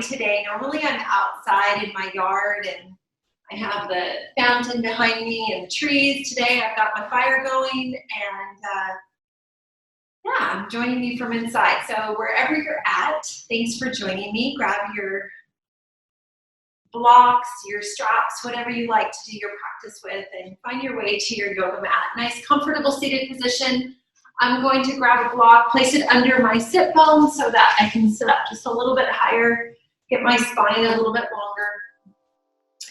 today. Normally I'm outside in my yard and I have the fountain behind me and the trees. Today I've got my fire going and yeah, I'm joining you from inside. So wherever you're at, thanks for joining me. Grab your blocks, your straps, whatever you like to do your practice with, and find your way to your yoga mat. Nice, comfortable seated position. I'm going to grab a block, place it under my sit bone so that I can sit up just a little bit higher, get my spine a little bit longer,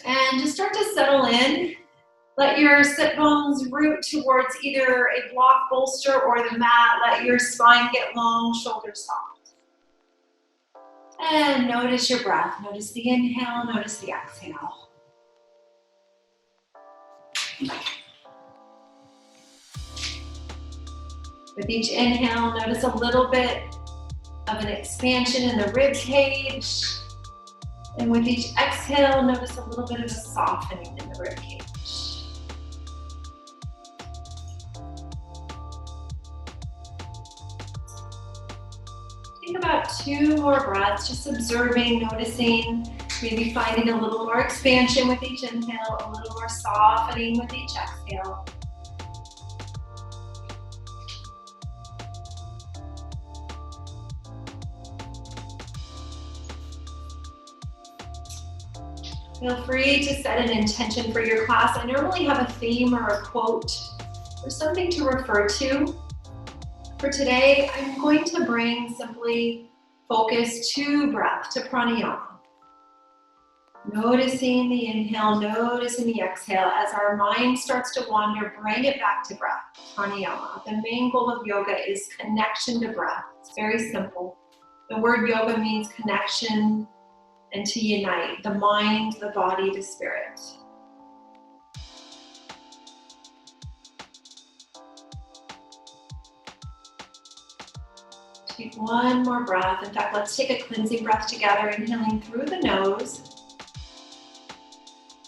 and just start to settle in. Let your sit bones root towards either a block bolster or the mat. Let your spine get long, shoulders soft. And notice your breath. Notice the inhale, notice the exhale. With each inhale, notice a little bit of an expansion in the rib cage. And with each exhale, notice a little bit of a softening in the rib cage. Take about 2 more breaths, just observing, noticing, maybe finding a little more expansion with each inhale, a little more softening with each exhale. Feel free to set an intention for your class. I normally have a theme or a quote or something to refer to. For today, I'm going to bring simply focus to breath, to pranayama. Noticing the inhale, noticing the exhale. As our mind starts to wander, bring it back to breath, pranayama. The main goal of yoga is connection to breath. It's very simple. The word yoga means connection and to unite the mind, the body, the spirit. Take one more breath. In fact, let's take a cleansing breath together, inhaling through the nose.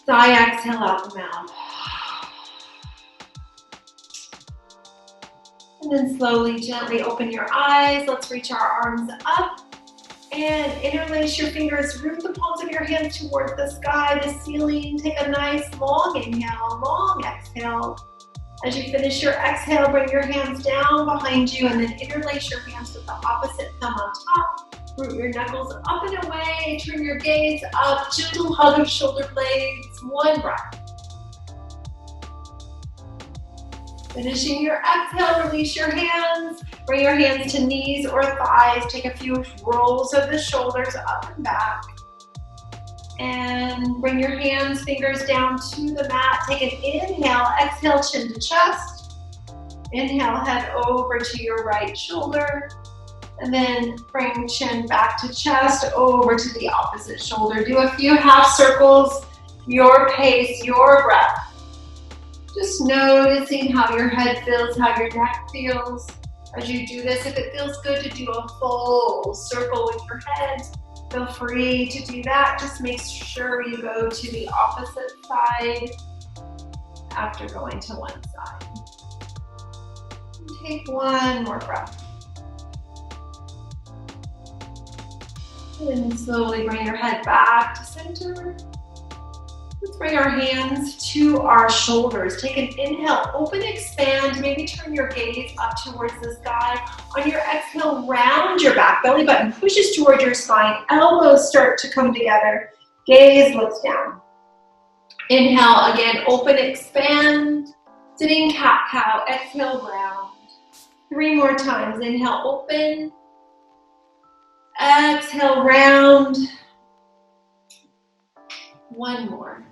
Sigh, exhale out the mouth. And then slowly, gently open your eyes. Let's reach our arms up. And interlace your fingers, root the palms of your hands towards the sky, the ceiling. Take a nice long inhale, long exhale. As you finish your exhale, bring your hands down behind you and then interlace your hands with the opposite thumb on top. Root your knuckles up and away. Turn your gaze up. Gentle hug of shoulder blades. One breath. Finishing your exhale, release your hands. Bring your hands to knees or thighs. Take a few rolls of the shoulders up and back. And bring your hands, fingers down to the mat. Take an inhale, exhale, chin to chest. Inhale, head over to your right shoulder. And then bring chin back to chest, over to the opposite shoulder. Do a few half circles, your pace, your breath. Just noticing how your head feels, how your neck feels. As you do this, if it feels good to do a full circle with your head, feel free to do that. Just make sure you go to the opposite side after going to one side. And take one more breath. And slowly bring your head back to center. Let's bring our hands to our shoulders. Take an inhale, open, expand, maybe turn your gaze up towards the sky. On your exhale, round your back, belly button pushes toward your spine, elbows start to come together, gaze looks down. Inhale, again, open, expand, sitting cat-cow, exhale, round. 3 more times, inhale, open, exhale, round. 1 more.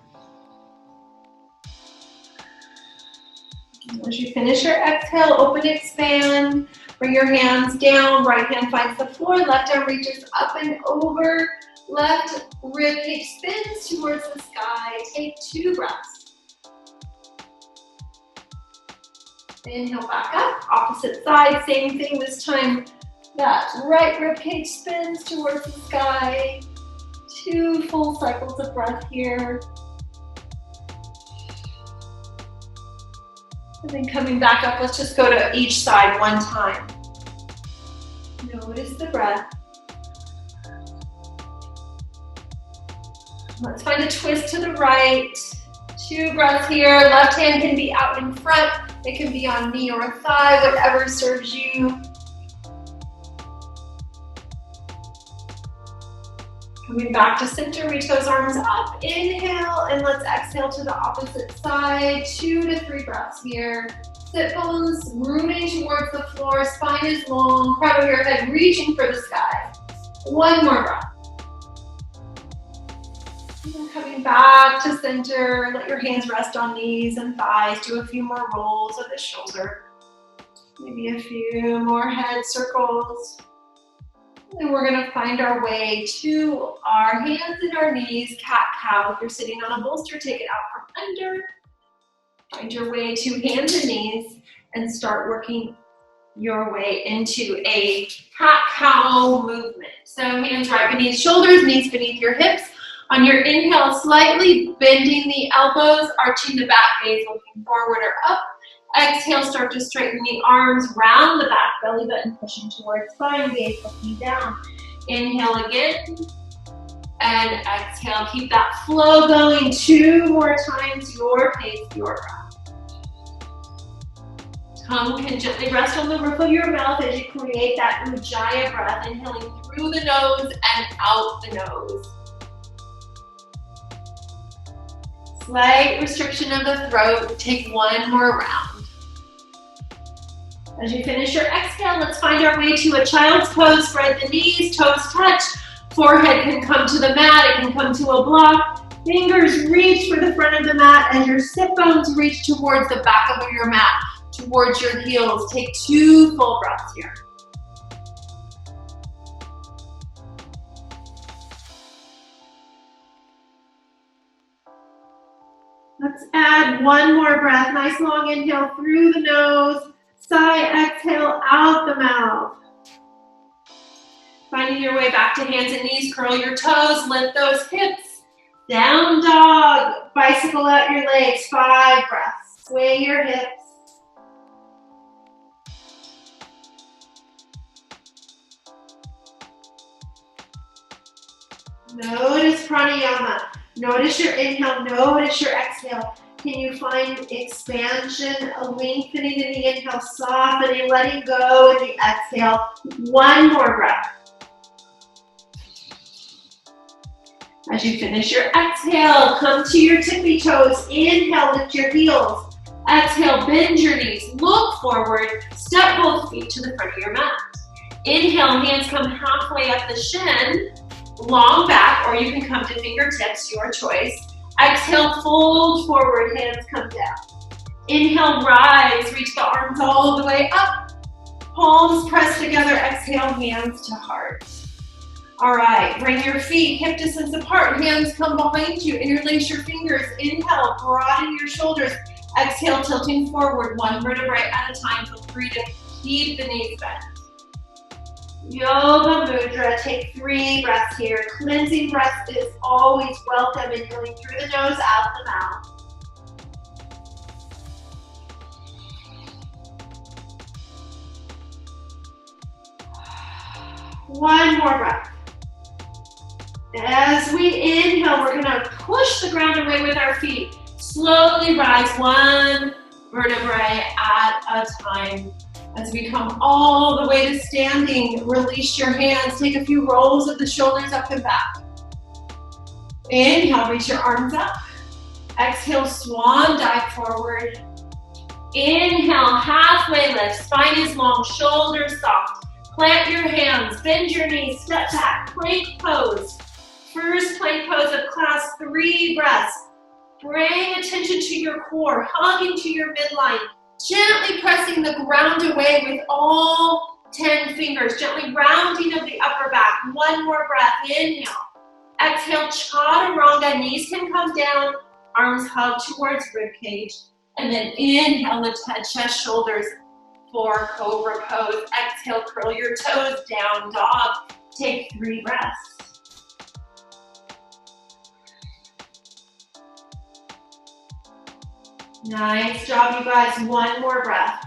As you finish your exhale, open, expand, bring your hands down, right hand finds the floor, left arm reaches up and over, left rib cage spins towards the sky. Take 2 breaths. Inhale back up, opposite side, same thing this time. That right rib cage spins towards the sky. 2 full cycles of breath here. And then coming back up, let's just go to each side 1 time. Notice the breath. Let's find a twist to the right. 2 breaths here. Left hand can be out in front. It can be on knee or thigh, whatever serves you. Coming back to center, reach those arms up. Inhale, and let's exhale to the opposite side. 2 to 3 breaths here. Sit bones rooting towards the floor. Spine is long. Crown of your head reaching for the sky. 1 more breath. And coming back to center. Let your hands rest on knees and thighs. Do a few more rolls of the shoulder. Maybe a few more head circles. And we're gonna find our way to our hands and our knees, cat-cow. If you're sitting on a bolster, take it out from under. Find your way to hands and knees and start working your way into a cat-cow movement. So hands right beneath shoulders, knees beneath your hips. On your inhale, slightly bending the elbows, arching the back, gaze looking forward or up. Exhale, start to straighten the arms, round the back, belly button pushing towards spine, gaze looking down. Inhale again, and exhale. Keep that flow going 2 more times, your pace, your breath. Tongue can gently rest on the roof of your mouth as you create that Ujjayi breath, inhaling through the nose and out the nose. Slight restriction of the throat, take 1 more round. As you finish your exhale, let's find our way to a child's pose. Spread the knees, toes touch. Forehead can come to the mat, it can come to a block. Fingers reach for the front of the mat as your sit bones reach towards the back of your mat, towards your heels. Take 2 full breaths here. Let's add 1 more breath. Nice long inhale through the nose. Sigh, exhale out the mouth. Finding your way back to hands and knees, curl your toes, lift those hips. Down dog, bicycle out your legs, 5 breaths. Sway your hips. Notice pranayama. Notice your inhale, notice your exhale. Can you find expansion, a lengthening in the inhale, softening, letting go in the exhale. 1 more breath. As you finish your exhale, come to your tippy toes. Inhale, lift your heels. Exhale, bend your knees. Look forward. Step both feet to the front of your mat. Inhale, hands come halfway up the shin. Long back, or you can come to fingertips, your choice. Exhale, fold forward, hands come down. Inhale, rise, reach the arms all the way up. Palms press together, exhale, hands to heart. All right, bring your feet hip distance apart, hands come behind you, interlace your fingers. Inhale, broaden your shoulders. Exhale, tilting forward, 1 vertebrae at a time. Feel free to keep the knees bent. Yoga Mudra, take 3 breaths here. Cleansing breath is always welcome, inhaling through the nose, out the mouth. One more breath. As we inhale, we're gonna push the ground away with our feet. Slowly rise 1 vertebrae at a time. As we come all the way to standing, release your hands. Take a few rolls of the shoulders up and back. Inhale, reach your arms up. Exhale, swan dive forward. Inhale, halfway lift. Spine is long, shoulders soft. Plant your hands, bend your knees, step back, plank pose. First plank pose of class, 3 breaths. Bring attention to your core, hugging to your midline. Gently pressing the ground away with all 10 fingers. Gently rounding of the upper back. 1 more breath. Inhale. Exhale, chaturanga. Knees can come down. Arms hug towards ribcage. And then inhale, lift head, chest, shoulders for cobra pose. Exhale, curl your toes, down dog. Take 3 breaths. Nice job, you guys. 1 more breath.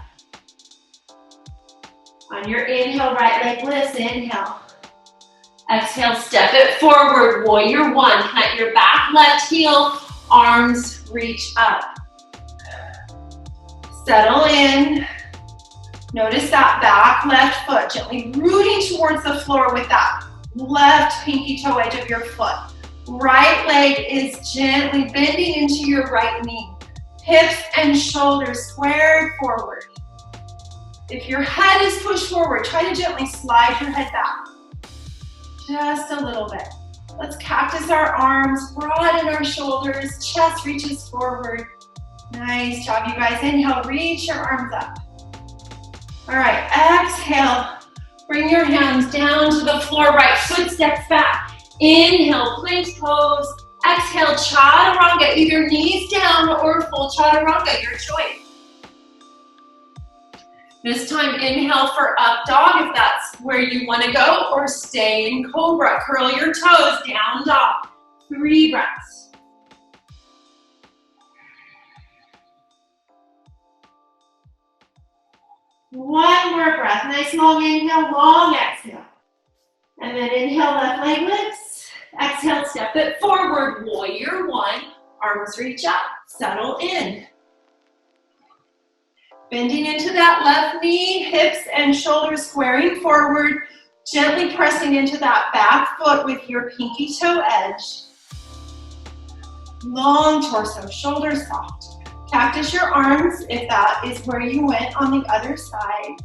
On your inhale, right leg lifts. Inhale. Exhale, step it forward, warrior one. Plant your back left heel, arms reach up. Settle in. Notice that back left foot gently rooting towards the floor with that left pinky toe edge of your foot. Right leg is gently bending into your right knee. Hips and shoulders squared forward. If your head is pushed forward, try to gently slide your head back. Just a little bit. Let's cactus our arms, broaden our shoulders, chest reaches forward. Nice job, you guys. Inhale, reach your arms up. All right, exhale. Bring your hands down to the floor, right foot steps back. Inhale, plank pose. Exhale, chaturanga, either knees down or full chaturanga, your choice. This time, inhale for up dog if that's where you want to go, or stay in cobra. Curl your toes, down dog. 3 breaths. One more breath. Nice long inhale, long exhale. And then inhale, left leg lifts. Exhale, step it forward, warrior one. Arms reach up, settle in. Bending into that left knee, hips and shoulders squaring forward. Gently pressing into that back foot with your pinky toe edge. Long torso, shoulders soft. Cactus your arms if that is where you went on the other side.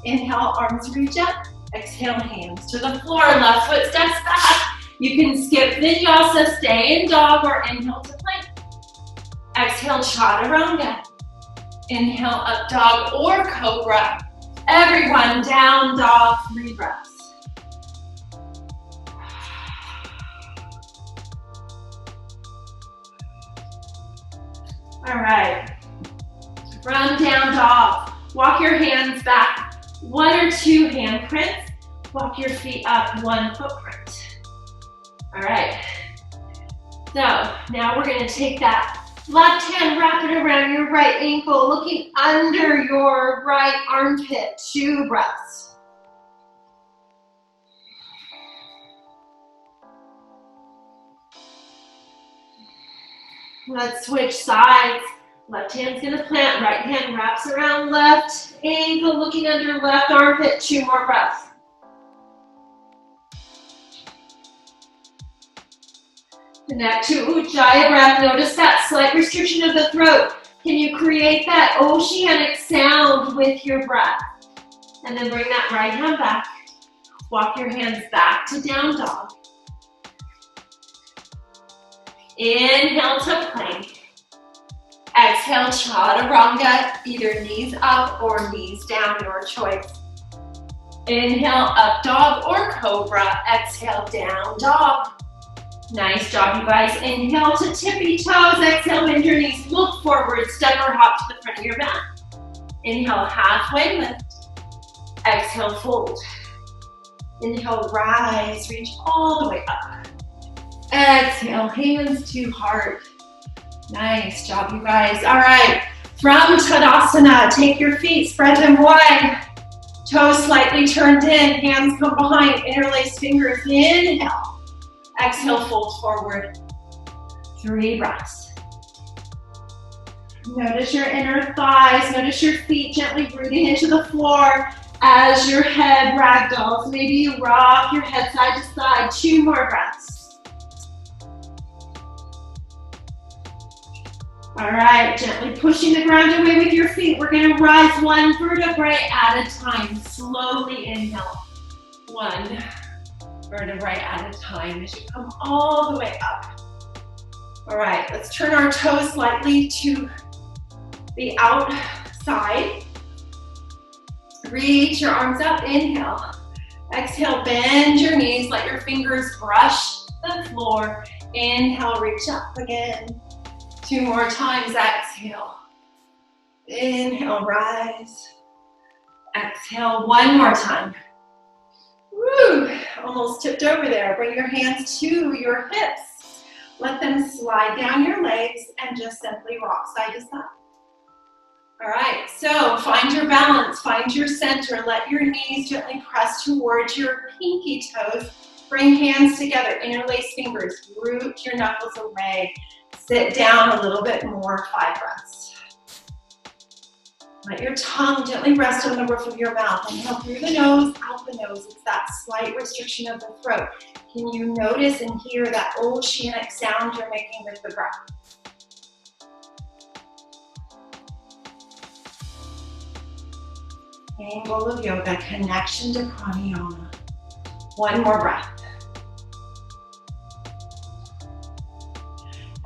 Inhale, arms reach up. Exhale, hands to the floor. Left foot steps back. You can skip vinyasa, stay in dog, or inhale to plank. Exhale, chaturanga. Inhale, up dog or cobra. Everyone, down dog, 3 breaths. All right, from down dog, walk your hands back, 1 or 2 hand prints, walk your feet up, 1 footprint. All right, so now we're gonna take that left hand, wrap it around your right ankle, looking under your right armpit, 2 breaths. Let's switch sides. Left hand's gonna plant, right hand wraps around left ankle, looking under left armpit, 2 more breaths. Connect to Ujjayi breath. Notice that slight restriction of the throat. Can you create that oceanic sound with your breath? And then bring that right hand back. Walk your hands back to down dog. Inhale to plank. Exhale, chaturanga, either knees up or knees down, your choice. Inhale, up dog or cobra. Exhale, down dog. Nice job, you guys. Inhale to tippy toes. Exhale, bend your knees. Look forward, step or hop to the front of your mat. Inhale, halfway lift. Exhale, fold. Inhale, rise, reach all the way up. Exhale, hands to heart. Nice job, you guys. All right, from Tadasana, take your feet, spread them wide. Toes slightly turned in, hands come behind, interlace fingers. Inhale. Exhale, fold forward. 3 breaths. Notice your inner thighs. Notice your feet gently rooting into the floor as your head ragdolls. Maybe you rock your head side to side. 2 more breaths. All right, gently pushing the ground away with your feet. We're going to rise 1 vertebrae at a time. Slowly inhale. 1 vertebrae at a time as you come all the way up. All right, let's turn our toes slightly to the outside. Reach your arms up, inhale. Exhale, bend your knees, let your fingers brush the floor. Inhale, reach up again. 2 more times, exhale. Inhale, rise. Exhale, 1 more time. Woo, almost tipped over there. Bring your hands to your hips. Let them slide down your legs and just simply rock side to side. All right, so find your balance, find your center. Let your knees gently press towards your pinky toes. Bring hands together, interlace fingers, root your knuckles away. Sit down a little bit more, 5 breaths. Let your tongue gently rest on the roof of your mouth. Inhale through the nose, out the nose. It's that slight restriction of the throat. Can you notice and hear that oceanic sound you're making with the breath? Angle of yoga, connection to pranayama. One more breath.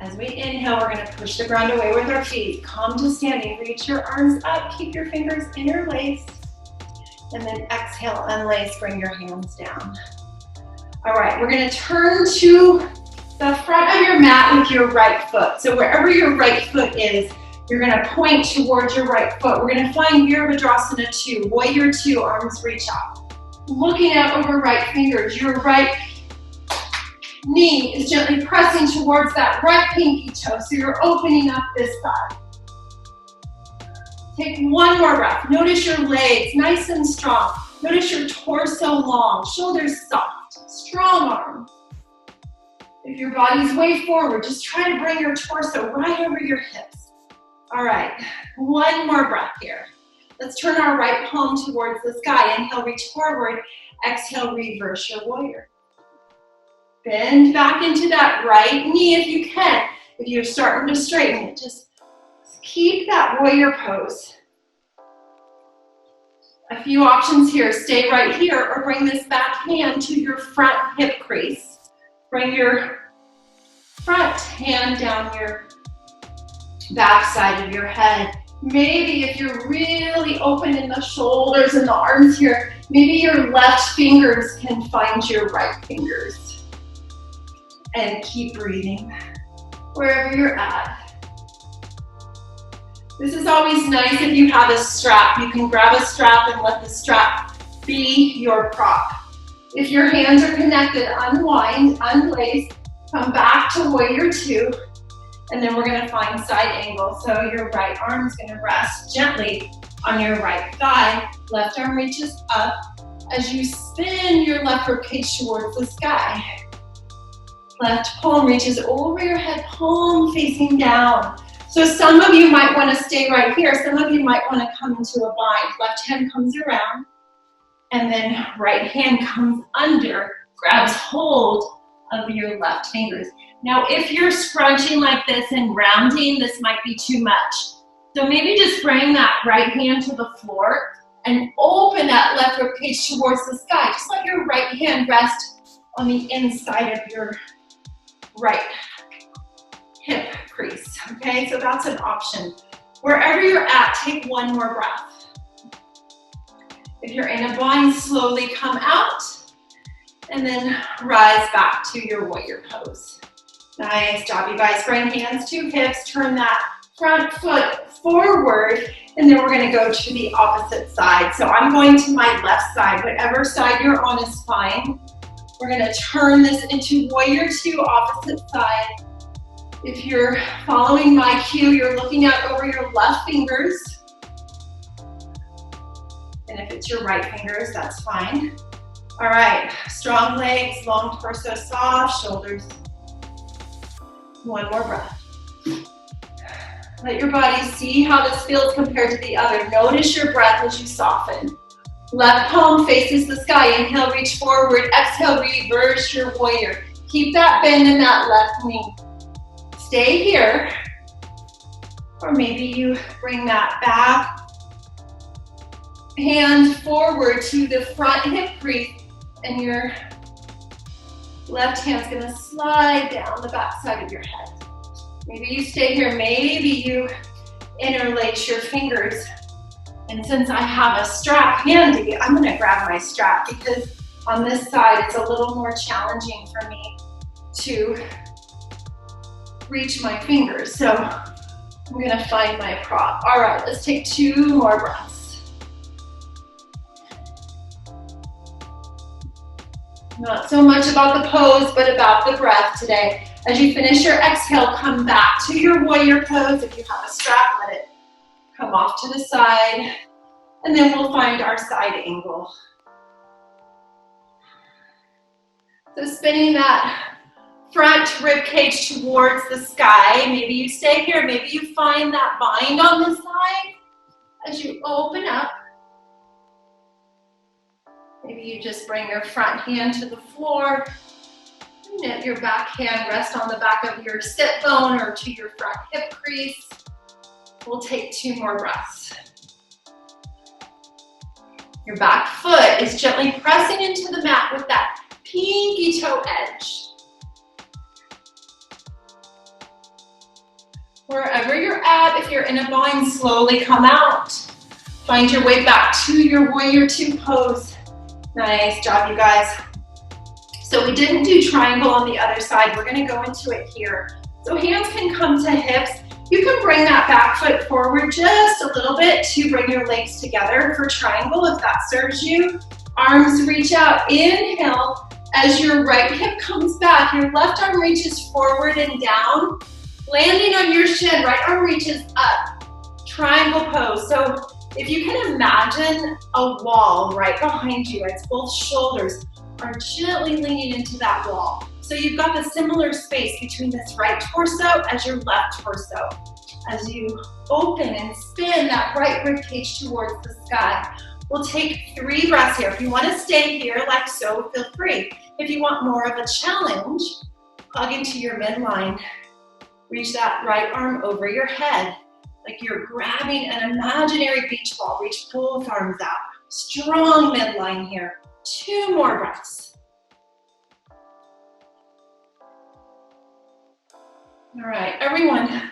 As we inhale, we're going to push the ground away with our feet. Come to standing. Reach your arms up. Keep your fingers interlaced. And then exhale, unlace. Bring your hands down. All right, we're going to turn to the front of your mat with your right foot. So wherever your right foot is, you're going to point towards your right foot. We're going to find Virabhadrasana 2, Warrior 2, arms reach out. Looking out over right fingers, your right knee is gently pressing towards that right pinky toe, so you're opening up this side. Take one more breath. Notice your legs nice and strong. Notice your torso long, shoulders soft, strong arms. If your body's way forward, just try to bring your torso right over your hips. All right, one more breath here. Let's turn our right palm towards the sky. Inhale, reach forward. Exhale, reverse your warrior. Bend back into that right knee if you can. If you're starting to straighten it, just keep that warrior pose. A few options here. Stay right here or bring this back hand to your front hip crease. Bring your front hand down your back side of your head. Maybe if you're really open in the shoulders and the arms here, maybe your left fingers can find your right fingers. And keep breathing wherever you're at. This is always nice if you have a strap. You can grab a strap and let the strap be your prop. If your hands are connected, unwind, unlace, come back to Warrior 2. And then we're going to find side angle. So your right arm is going to rest gently on your right thigh. Left arm reaches up as you spin your left ribcage towards the sky. Left palm reaches over your head, palm facing down. So some of you might want to stay right here. Some of you might want to come into a bind. Left hand comes around, and then right hand comes under, grabs hold of your left fingers. Now, if you're scrunching like this and rounding, this might be too much. So maybe just bring that right hand to the floor and open that left ribcage towards the sky. Just let your right hand rest on the inside of your right hip crease. Okay, so that's an option. Wherever you're at, take one more breath. If you're in a bind, slowly come out and then rise back to your warrior pose. Nice job, you guys. Bring hands to hips, turn that front foot forward, and then we're going to go to the opposite side. So I'm going to my left side. Whatever side you're on is fine. We're going to turn this into Warrior 2, opposite side. If you're following my cue, you're looking out over your left fingers. And if it's your right fingers, that's fine. All right, strong legs, long torso, soft shoulders. One more breath. Let your body see how this feels compared to the other. Notice your breath as you soften. Left palm faces the sky. Inhale, reach forward. Exhale, reverse your warrior. Keep that bend in that left knee. Stay here. Or maybe you bring that back hand forward to the front hip crease, and your left hand's gonna slide down the back side of your head. Maybe you stay here, maybe you interlace your fingers. And since I have a strap handy, I'm gonna grab my strap because on this side, it's a little more challenging for me to reach my fingers. So I'm gonna find my prop. All right, let's take 2 more breaths. Not so much about the pose, but about the breath today. As you finish your exhale, come back to your warrior pose. If you have a strap, let it come off to the side, and then we'll find our side angle. So spinning that front rib cage towards the sky. Maybe you stay here. Maybe you find that bind on the side as you open up. Maybe you just bring your front hand to the floor. Let your back hand rest on the back of your sit bone or to your front hip crease. We'll take 2 more breaths. Your back foot is gently pressing into the mat with that pinky toe edge. Wherever you're at, if you're in a bind, slowly come out. Find your way back to your warrior 2 pose. Nice job, you guys. So we didn't do triangle on the other side. We're gonna go into it here. So hands can come to hips. You can bring that back foot forward just a little bit to bring your legs together for triangle if that serves you. Arms reach out, inhale. As your right hip comes back, your left arm reaches forward and down. Landing on your shin, right arm reaches up. Triangle pose. So if you can imagine a wall right behind you as both shoulders are gently leaning into that wall. So you've got the similar space between this right torso as your left torso. As you open and spin that right rib cage towards the sky. We'll take 3 breaths here. If you want to stay here like so, feel free. If you want more of a challenge, hug into your midline. Reach that right arm over your head, like you're grabbing an imaginary beach ball. Reach both arms out. Strong midline here. 2 more breaths. All right, everyone,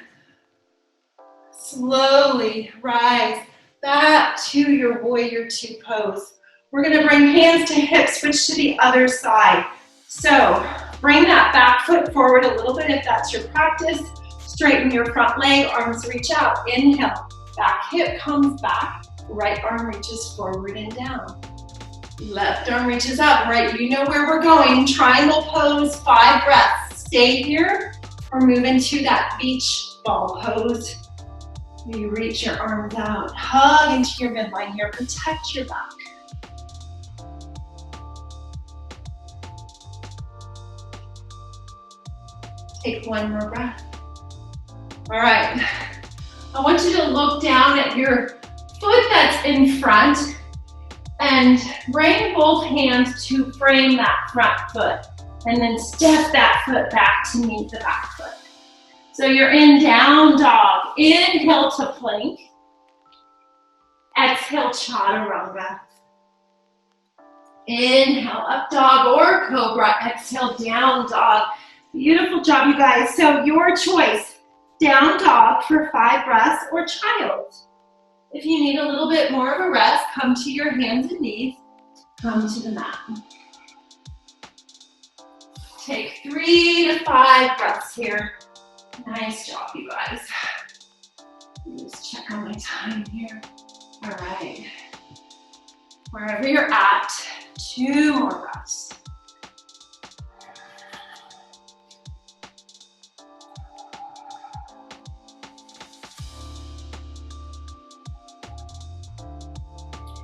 slowly rise back to your warrior 2 pose. We're gonna bring hands to hips, switch to the other side. So bring that back foot forward a little bit if that's your practice. Straighten your front leg, arms reach out. Inhale, back hip comes back, right arm reaches forward and down. Left arm reaches up, right, you know where we're going. Triangle pose, 5 breaths. Stay here or move into that beach ball pose. You reach your arms out, hug into your midline here, protect your back. Take 1 more breath. All right, I want you to look down at your foot that's in front and bring both hands to frame that front foot and then step that foot back to meet the back foot. So you're in down dog. Inhale to plank. Exhale, chaturanga. Inhale, up dog or cobra. Exhale, down dog. Beautiful job, you guys. So your choice, down dog for 5 breaths or child. If you need a little bit more of a rest, come to your hands and knees. Come to the mat. Take 3 to 5 breaths here. Nice job, you guys. Let me just check on my time here. All right. Wherever you're at, 2 more breaths.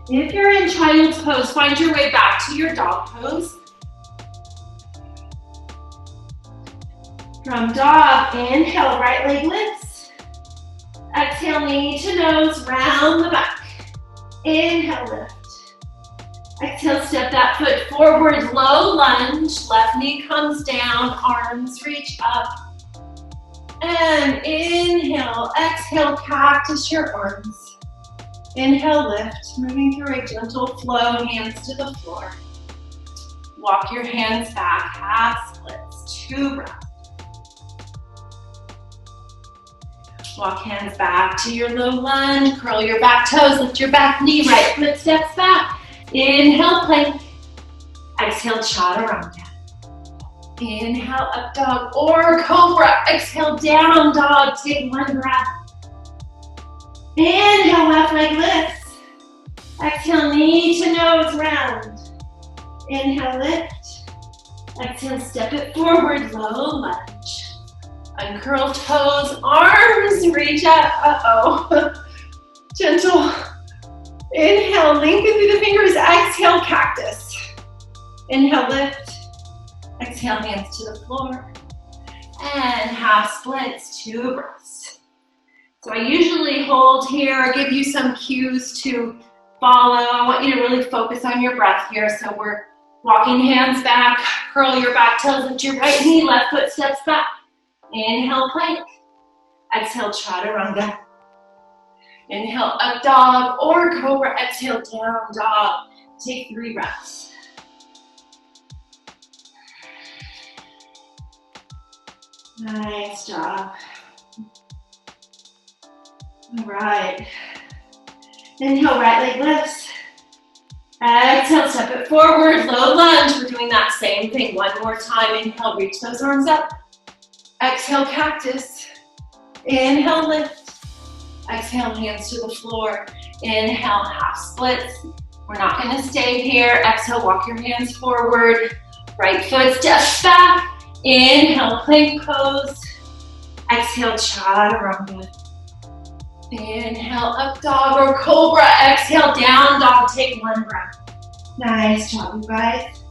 If you're in child's pose, find your way back to your dog pose. From dog, inhale, right leg lifts. Exhale, knee to nose, round the back. Inhale, lift. Exhale, step that foot forward, low lunge. Left knee comes down, arms reach up. And inhale, exhale, cactus your arms. Inhale, lift, moving through a gentle flow, hands to the floor. Walk your hands back, half splits, 2 breaths. Walk hands back to your low lunge, curl your back toes, lift your back knee, right foot steps back. Inhale, plank. Exhale, chaturanga. Inhale, up dog or cobra. Exhale, down dog, take 1 breath. Inhale, left leg lifts. Exhale, knee to nose, round. Inhale, lift. Exhale, step it forward, low lunge. Uncurl toes, arms reach up. Uh-oh. Gentle. Inhale, lengthen through the fingers. Exhale, cactus. Inhale, lift. Exhale, hands to the floor. And half splits, 2 breaths. So I usually hold here, give you some cues to follow. I want you to really focus on your breath here. So we're walking hands back, curl your back toes, lift your right knee, left foot steps back. Inhale, plank. Exhale, chaturanga. Inhale, up dog or cobra. Exhale, down dog. Take 3 breaths. Nice job. All right. Inhale, right leg lifts. Exhale, step it forward, low lunge. We're doing that same thing one more time. Inhale, reach those arms up. Exhale, cactus. Inhale, lift. Exhale, hands to the floor. Inhale, half splits. We're not gonna stay here. Exhale, walk your hands forward. Right foot steps back. Inhale, plank pose. Exhale, chaturanga. Inhale, up dog or cobra. Exhale, down dog. Take 1 breath. Nice job, you guys.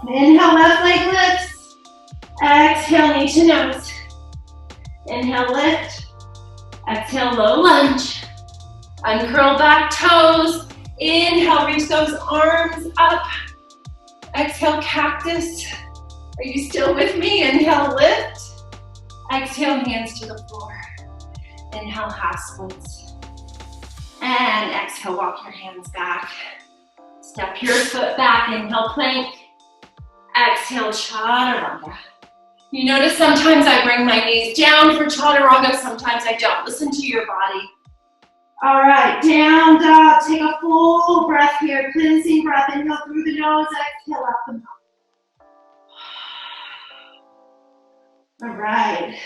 Inhale, left leg lifts. Exhale, knee to nose. Inhale, lift. Exhale, low lunge. Uncurl back toes. Inhale, reach those arms up. Exhale, cactus. Are you still with me? Inhale, lift. Exhale, hands to the floor. Inhale, half splits. And exhale, walk your hands back. Step your foot back. Inhale, plank. Exhale, chaturanga. You notice sometimes I bring my knees down for chaturanga, sometimes I don't. Listen to your body. All right, down dog. Take a full breath here. Cleansing breath. Inhale through the nose. Exhale out the mouth. All right.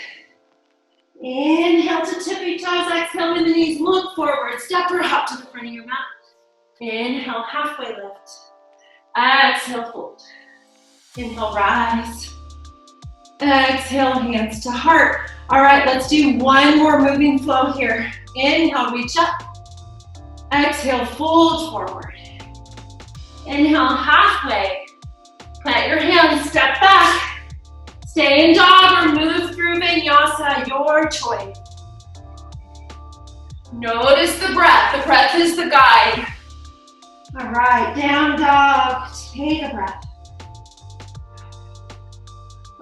Inhale to tippy toes. Exhale, when the knees look forward. Step or hop to the front of your mat. Inhale, halfway lift. Exhale, fold. Inhale, rise. Exhale, hands to heart. All right, let's do 1 more moving flow here. Inhale, reach up. Exhale, fold forward. Inhale, halfway. Plant your hands, step back. Stay in dog or move through vinyasa, your choice. Notice the breath. The breath is the guide. All right, down dog. Take a breath.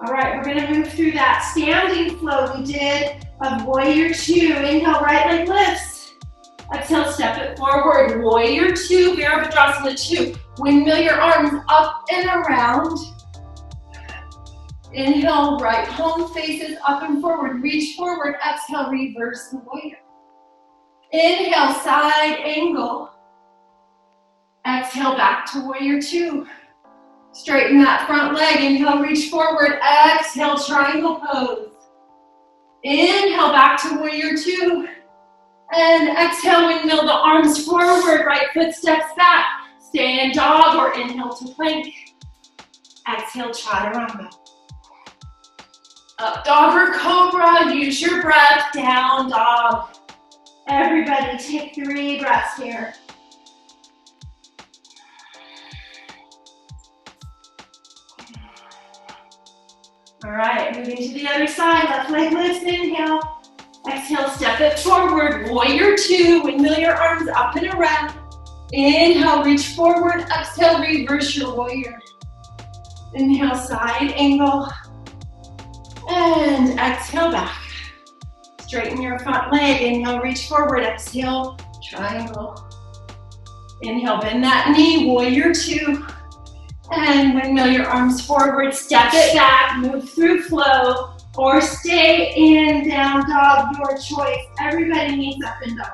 All right, we're gonna move through that standing flow we did of warrior 2. Inhale, right leg lifts. Exhale, step it forward. Warrior 2, Virabhadrasana 2. Windmill your arms up and around. Inhale, right palm faces up and forward. Reach forward. Exhale, reverse the warrior. Inhale, side angle. Exhale, back to warrior 2. Straighten that front leg. Inhale, reach forward. Exhale, triangle pose. Inhale, back to warrior 2. And exhale, windmill the arms forward. Right foot steps back. Stay in dog or inhale to plank. Exhale, chaturanga. Up dog or cobra. Use your breath. Down dog. Everybody take 3 breaths here. All right, moving to the other side. Left leg lifts. Inhale. Exhale, step it forward. Warrior 2. Windmill your arms up and around. Inhale, reach forward. Exhale, reverse your warrior. Inhale, side angle. And exhale, back. Straighten your front leg. Inhale, reach forward. Exhale, triangle. Inhale, bend that knee. Warrior 2. And windmill your arms forward, step it back, move through flow, or stay in down dog, your choice. Everybody needs up and dog.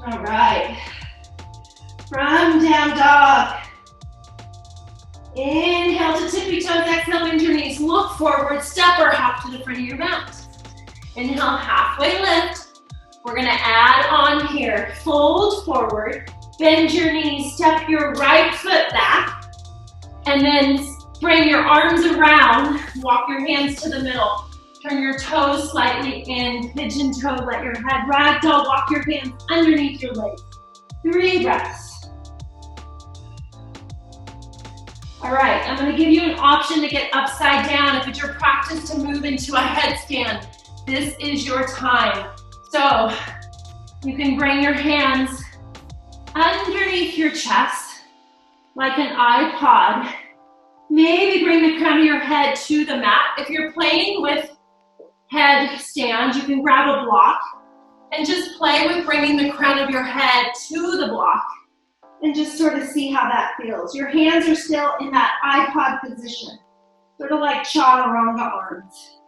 All right. From down dog. Inhale to tippy toes, exhale, bend your knees, look forward, step or hop to the front of your mat. Inhale, halfway lift. We're gonna add on here. Fold forward, bend your knees, step your right foot back, and then bring your arms around, walk your hands to the middle. Turn your toes slightly in, pigeon toe, let your head ragdoll, walk your hands underneath your legs. 3 breaths. All right, I'm gonna give you an option to get upside down. If it's your practice to move into a headstand, this is your time. So you can bring your hands underneath your chest like an iPod. Maybe bring the crown of your head to the mat. If you're playing with headstand, you can grab a block and just play with bringing the crown of your head to the block and just sort of see how that feels. Your hands are still in that iPod position, sort of like chaturanga arms.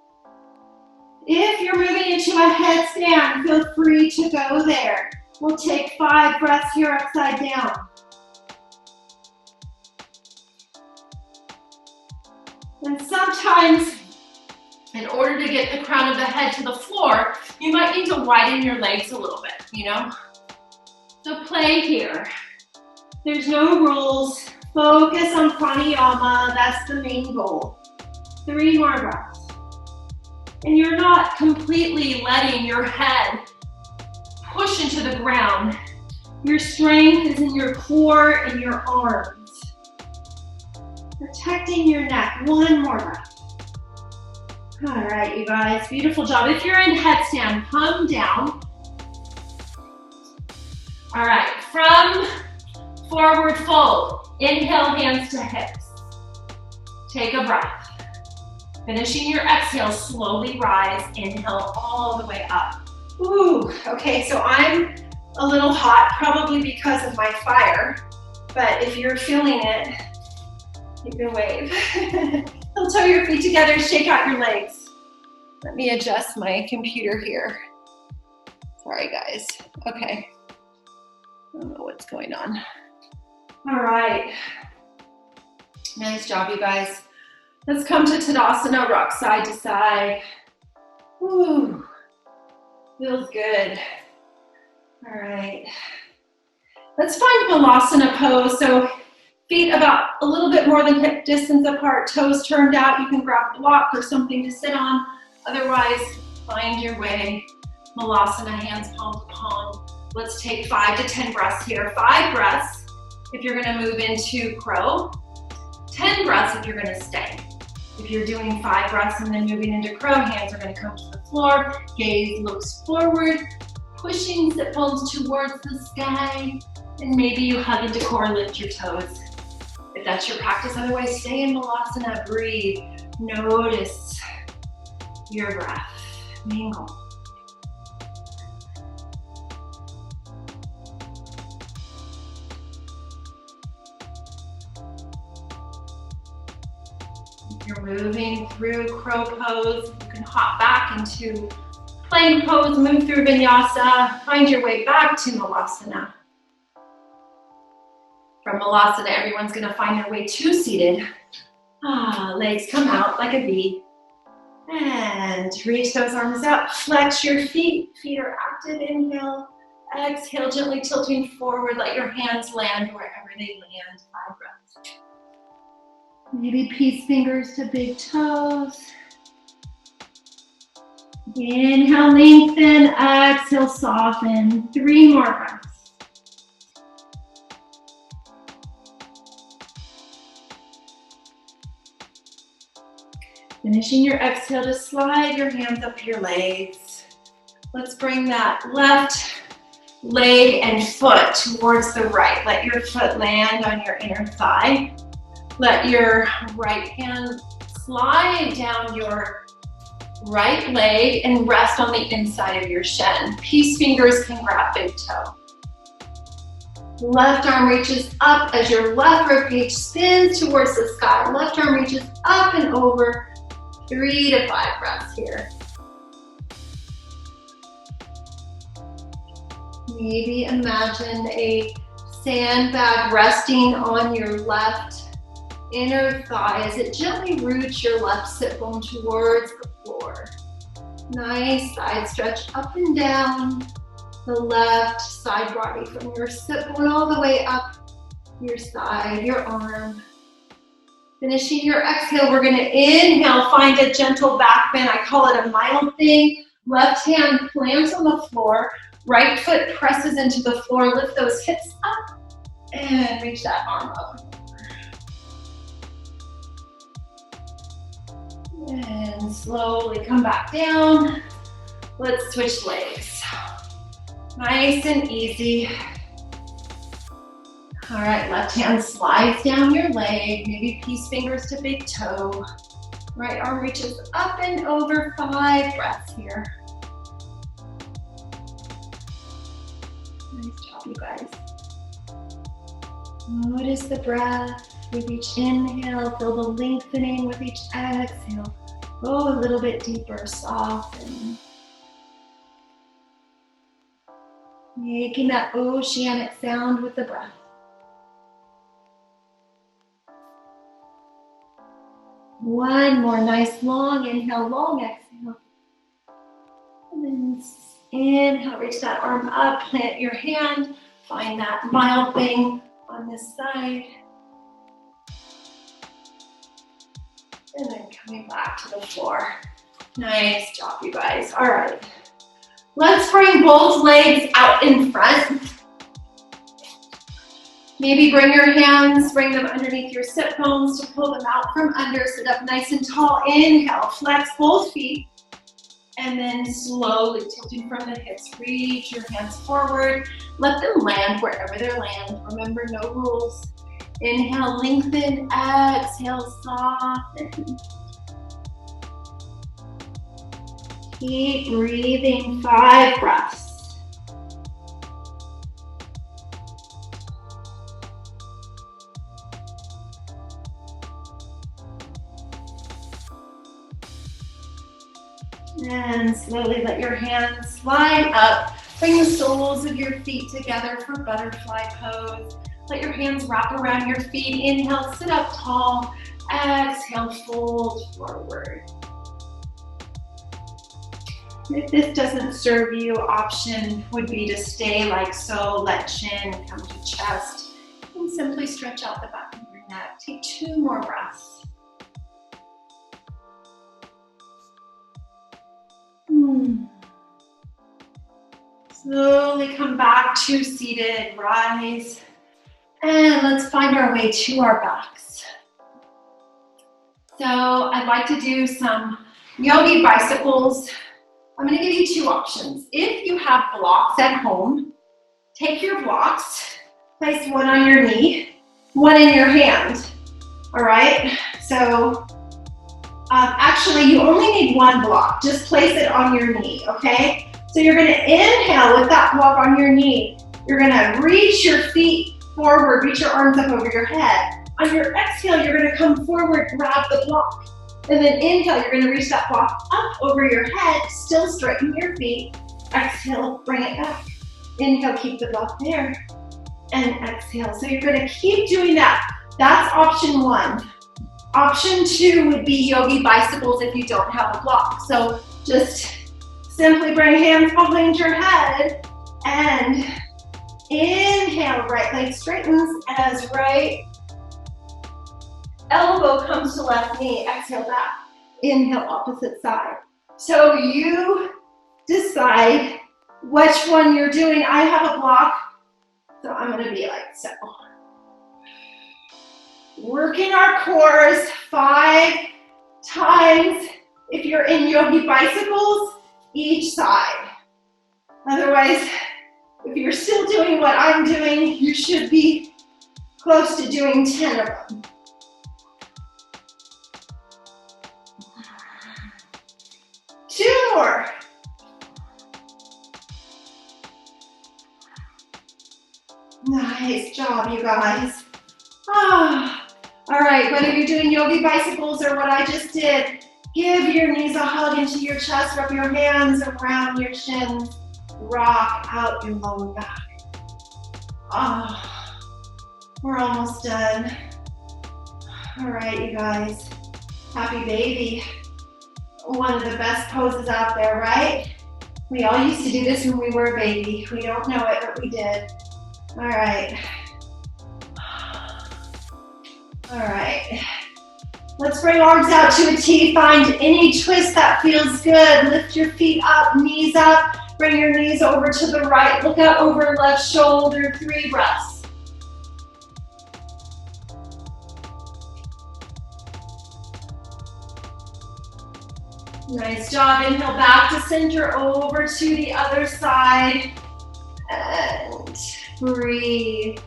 If you're moving into a headstand, feel free to go there. We'll take 5 breaths here upside down. And sometimes, in order to get the crown of the head to the floor, you might need to widen your legs a little bit, you know? So play here. There's no rules. Focus on pranayama. That's the main goal. 3 more breaths. And you're not completely letting your head push into the ground. Your strength is in your core and your arms. Protecting your neck. 1 more breath. All right, you guys, beautiful job. If you're in headstand, come down. All right, from forward fold, inhale, hands to hips. Take a breath. Finishing your exhale, slowly rise, inhale all the way up. Ooh, okay, so I'm a little hot, probably because of my fire, but if you're feeling it, you can wave. Heel toe your feet together, shake out your legs. Let me adjust my computer here. Sorry, guys. Okay. I don't know what's going on. All right. Nice job, you guys. Let's come to Tadasana, rock side to side. Ooh, feels good. All right. Let's find Malasana pose. So feet about a little bit more than hip distance apart, toes turned out. You can grab a block or something to sit on. Otherwise, find your way. Malasana, hands palm to palm. Let's take 5 to 10 breaths here. 5 breaths if you're gonna move into crow. 10 breaths if you're gonna stay. If you're doing 5 breaths and then moving into crow, hands are gonna come to the floor. Gaze looks forward. Pushing sit bones towards the sky. And maybe you hug into core, lift your toes. If that's your practice, otherwise stay in Malasana, breathe. Notice your breath. Mingle. If you're moving through crow pose, you can hop back into plank pose, move through vinyasa, find your way back to Malasana. From Malasana, everyone's gonna find their way to seated. Legs come out like a V. And reach those arms out, flex your feet. Feet are active, inhale. Exhale, gently tilting forward. Let your hands land wherever they land. 5 breaths. Maybe peace fingers to big toes. Inhale, lengthen. Exhale, soften. 3 more breaths. Finishing your exhale, to slide your hands up your legs. Let's bring that left leg and foot towards the right. Let your foot land on your inner thigh. Let your right hand slide down your right leg and rest on the inside of your shin. Peace fingers can grab big toe. Left arm reaches up as your left ribcage spins towards the sky. Left arm reaches up and over. 3 to 5 breaths here. Maybe imagine a sandbag resting on your left inner thigh as it gently roots your left sit bone towards the floor. Nice side stretch up and down the left side body from your sit bone all the way up your side, your arm. Finishing your exhale, we're gonna inhale, find a gentle back bend. I call it a mild thing. Left hand plants on the floor. Right foot presses into the floor. Lift those hips up and reach that arm up. And slowly come back down. Let's switch legs. Nice and easy. All right, left hand slides down your leg, maybe peace fingers to big toe. Right arm reaches up and over, 5 breaths here. Nice job, you guys. Notice the breath with each inhale, feel the lengthening with each exhale. Go a little bit deeper, soften. Making that oceanic sound with the breath. One more nice long inhale, long exhale. And then inhale, reach that arm up, plant your hand, find that mild thing on this side. And then coming back to the floor. Nice job, you guys. All right. Let's bring both legs out in front. Maybe bring your hands, bring them underneath your sit bones to pull them out from under. Sit up nice and tall. Inhale, flex both feet. And then slowly tilting from the hips, reach your hands forward. Let them land wherever they land. Remember, no rules. Inhale, lengthen. Exhale, soften. Keep breathing, 5 breaths. And slowly let your hands slide up. Bring the soles of your feet together for butterfly pose. Let your hands wrap around your feet. Inhale, sit up tall. Exhale, fold forward. If this doesn't serve you, option would be to stay like so. Let chin come to chest. And simply stretch out the back of your neck. Take 2 more breaths. Slowly come back to seated, rise, and let's find our way to our backs. So I'd like to do some yogi bicycles. I'm going to give you 2 options. If you have blocks at home, take your blocks, place one on your knee, one in your hand. All right, so actually you only need one block. Just place it on your knee, okay? So you're going to inhale with that block on your knee. You're going to reach your feet forward, reach your arms up over your head. On your exhale, you're going to come forward, grab the block. And then inhale, you're going to reach that block up over your head, still straighten your feet. Exhale, bring it back. Inhale, keep the block there. And exhale. So you're going to keep doing that. That's option 1. Option 2 would be yogi bicycles if you don't have a block. So just simply bring hands behind your head and inhale, right leg straightens as right elbow comes to left knee. Exhale back. Inhale, opposite side. So you decide which one you're doing. I have a block, so I'm going to be like so. Working our cores 5 times. If you're in yogi bicycles, each side. Otherwise, if you're still doing what I'm doing, you should be close to doing 10 of them. Two more. Nice job, you guys. All right, whether you're doing yogi bicycles or what I just did, give your knees a hug into your chest, wrap your hands around your shins, rock out your lower back. We're almost done. All right, you guys, happy baby. One of the best poses out there, right? We all used to do this when we were a baby. We don't know it, but we did. All right. All right. Let's bring arms out to a T. Find any twist that feels good. Lift your feet up, knees up. Bring your knees over to the right. Look out over left shoulder. 3 breaths. Nice job. Inhale back to center, over to the other side. And breathe.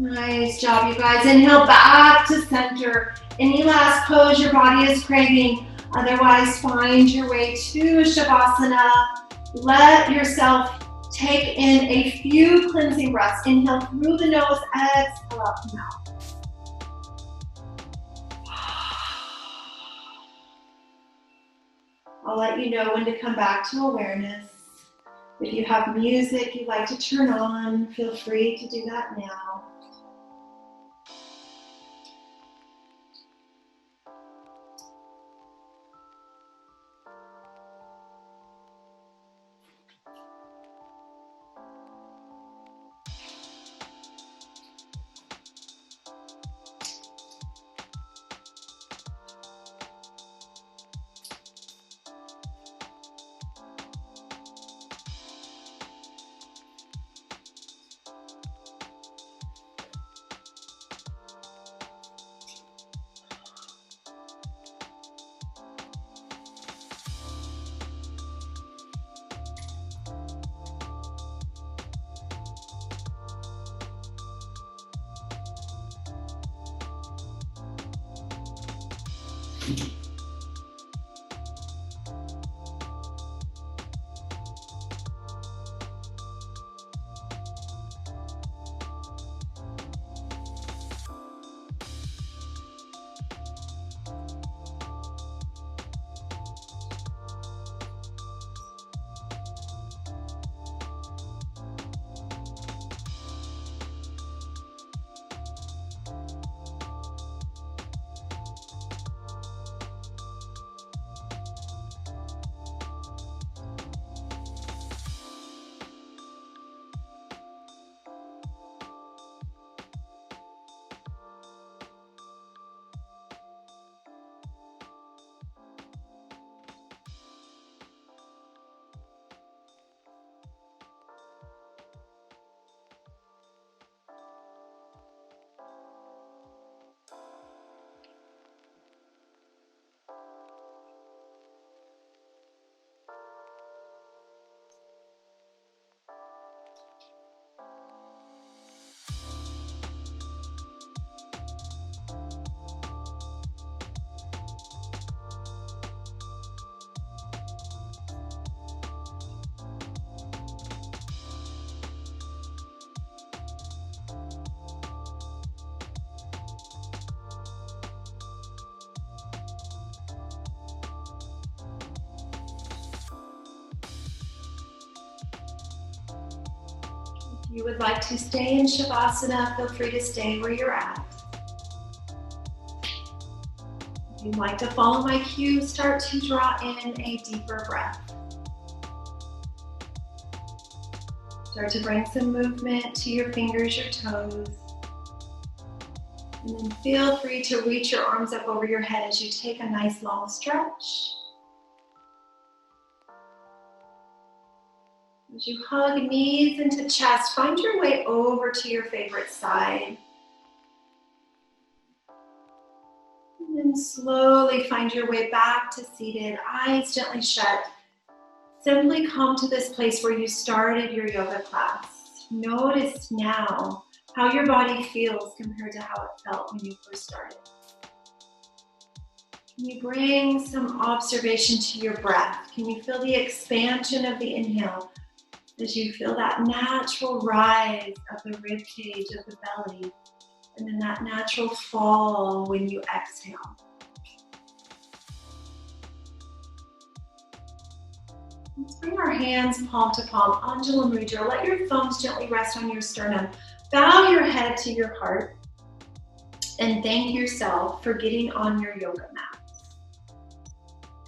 Nice job, you guys. Inhale back to center. Any last pose your body is craving. Otherwise, find your way to Shavasana. Let yourself take in a few cleansing breaths. Inhale through the nose, exhale out the mouth. I'll let you know when to come back to awareness. If you have music you'd like to turn on, feel free to do that now. If you would like to stay in Shavasana, feel free to stay where you're at. If you'd like to follow my cue, start to draw in a deeper breath. Start to bring some movement to your fingers, your toes. And then feel free to reach your arms up over your head as you take a nice long stretch. As you hug knees into chest, find your way over to your favorite side. And then slowly find your way back to seated, eyes gently shut. Simply come to this place where you started your yoga class. Notice now how your body feels compared to how it felt when you first started. Can you bring some observation to your breath? Can you feel the expansion of the inhale as you feel that natural rise of the rib cage of the belly, and then that natural fall when you exhale? Let's bring our hands palm to palm, Anjali Mudra. Let your thumbs gently rest on your sternum. Bow your head to your heart and thank yourself for getting on your yoga mat.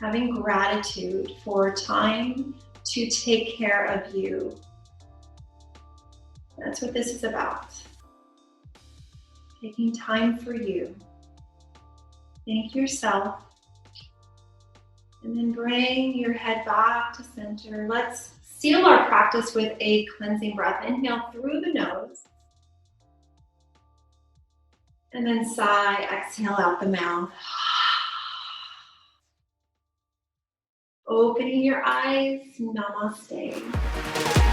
Having gratitude for time to take care of you. That's what this is about. Taking time for you. Thank yourself. And then bring your head back to center. Let's seal our practice with a cleansing breath. Inhale through the nose. And then sigh, exhale out the mouth. Opening your eyes, namaste.